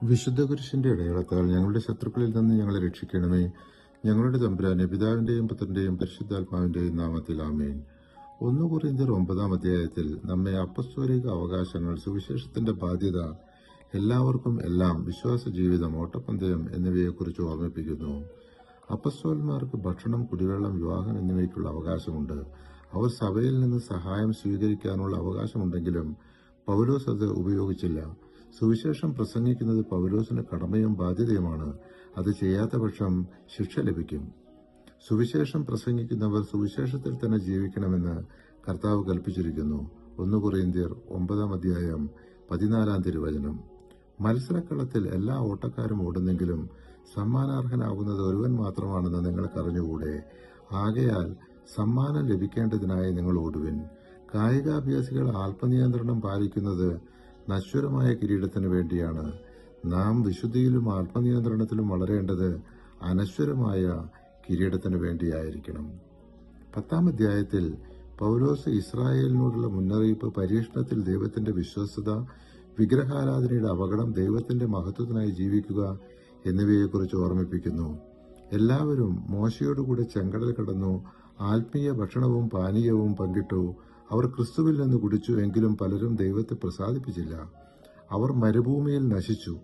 വിശുദ്ധ കുരിശിന്റെ അടയാളത്താൽ ഞങ്ങളുടെ ശത്രുക്കളിൽ നിന്ന് ഞങ്ങളെ രക്ഷിക്കണമേ. ഞങ്ങളുടെ തമ്പുരാനെ, പിതാവിന്റെയും പുത്രന്റെയും പരിശുദ്ധാത്മാവിന്റെയും നാമത്തിൽ ആമേൻ. 1 കൊരിന്ത്യർ 9-ാം അധ്യായത്തിൽ നമ്മെ അപ്പസ്തോലിക അവകാശങ്ങൾ, സുവിശേഷത്തിന്റെ ബാധ്യത, എല്ലാവർക്കും എല്ലാം, വിശ്വാസ ജീവിതം, ഓട്ടപ്പന്തയം എന്നിവയെക്കുറിച്ച് ഓർമ്മിപ്പിക്കുന്നു. അപ്പസ്തോലന്മാർക്ക് ഭക്ഷണം, കുടിവെള്ളം, വിവാഹം എന്നിവയ്ക്കുള്ള അവകാശമുണ്ട്. അവർ സഭയിൽ നിന്ന് സഹായം സ്വീകരിക്കാനുള്ള അവകാശമുണ്ടെങ്കിലും പൗലോസ് അത് ഉപയോഗിച്ചില്ല. സുവിശേഷം പ്രസംഗിക്കുന്നത് പൗലോസിന് കടമയും ബാധ്യതയുമാണ്. അത് ചെയ്യാത്ത പക്ഷം ശിക്ഷ ലഭിക്കും. സുവിശേഷം പ്രസംഗിക്കുന്നവർ സുവിശേഷത്തിൽ തന്നെ ജീവിക്കണമെന്ന് കർത്താവ് കൽപ്പിച്ചിരിക്കുന്നു. 1 കൊരിന്ത്യർ 9-ാം അധ്യായം 14-ാം തിരുവചനം. മത്സരക്കളത്തിൽ എല്ലാ ഓട്ടക്കാരും ഓടുന്നെങ്കിലും സമ്മാനാർഹനാകുന്നത് ഒരുവൻ മാത്രമാണെന്ന് നിങ്ങൾക്കറിഞ്ഞുകൂടെ. ആകയാൽ സമ്മാനം ലഭിക്കേണ്ടതിനായി നിങ്ങൾ ഓടുവിൻ. കായികാഭ്യാസികൾ ആത്മനിയന്ത്രണം പാലിക്കുന്നത് നശ്വരമായ കിരീടത്തിന് വേണ്ടിയാണ്. നാം വിശുദ്ധിയിലും ആത്മനിയന്ത്രണത്തിലും വളരേണ്ടത് അനശ്വരമായ കിരീടത്തിന് വേണ്ടിയായിരിക്കണം. 10-ാം അധ്യായത്തിൽ പൗലോസ് ഇസ്രായേലിനോടുള്ള മുന്നറിയിപ്പ്, പരീക്ഷണത്തിൽ ദൈവത്തിന്റെ വിശ്വസ്തത, വിഗ്രഹാരാധനയുടെ അപകടം, ദൈവത്തിന്റെ മഹത്വത്തിനായി ജീവിക്കുക എന്നിവയെക്കുറിച്ച് ഓർമ്മിപ്പിക്കുന്നു. എല്ലാവരും മോശയോടുകൂടെ ചെങ്കടൽ കടന്നു, ആത്മീയ ഭക്ഷണവും പാനീയവും പങ്കിട്ടു. അവർ ക്രിസ്തുവിൽ നിന്ന് കുടിച്ചു, എങ്കിലും പലരും ദൈവത്തെ പ്രസാദിപ്പിച്ചില്ല. അവർ മരുഭൂമിയിൽ നശിച്ചു.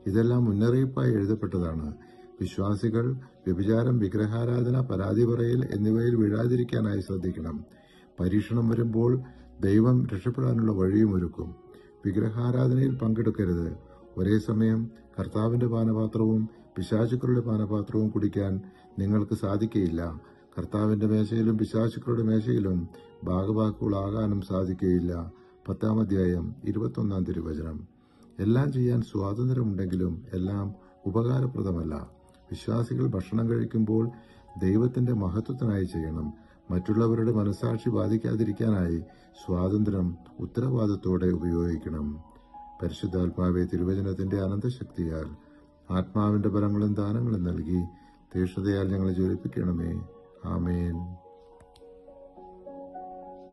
ഇതെല്ലാം മുന്നറിയിപ്പായി എഴുതപ്പെട്ടതാണ്. വിശ്വാസികൾ വ്യഭിചാരം, വിഗ്രഹാരാധന, പരാതി പറയൽ എന്നിവയിൽ വീഴാതിരിക്കാനായി ശ്രദ്ധിക്കണം. പരീക്ഷണം വരുമ്പോൾ ദൈവം രക്ഷപ്പെടാനുള്ള വഴിയും ഒരുക്കും. വിഗ്രഹാരാധനയിൽ പങ്കെടുക്കരുത്. ഒരേ സമയം കർത്താവിന്റെ പാനപാത്രവും പിശാചുക്കളുടെ പാനപാത്രവും കുടിക്കാൻ നിങ്ങൾക്ക് സാധിക്കയില്ല. കർത്താവിന്റെ മേശയിലും പിശാചുക്കളുടെ മേശയിലും ഭാഗവാക്കുകളാകാനും സാധിക്കുകയില്ല. 10-ാം അധ്യായം 21-ാം തിരുവചനം. എല്ലാം ചെയ്യാൻ സ്വാതന്ത്ര്യമുണ്ടെങ്കിലും എല്ലാം ഉപകാരപ്രദമല്ല. വിശ്വാസികൾ ഭക്ഷണം കഴിക്കുമ്പോൾ ദൈവത്തിന്റെ മഹത്വത്തിനായി ചെയ്യണം. മറ്റുള്ളവരുടെ മനസാക്ഷി ബാധിക്കാതിരിക്കാനായി സ്വാതന്ത്ര്യം ഉത്തരവാദിത്തോടെ ഉപയോഗിക്കണം. പരിശുദ്ധാത്മാവെ, തിരുവചനത്തിന്റെ അനന്തശക്തിയാൽ ആത്മാവിന്റെ ബലങ്ങളും ദാനങ്ങളും നൽകി തീക്ഷ്ണതയാൽ ഞങ്ങളെ ജ്വലിപ്പിക്കണമേ. ആമേൻ.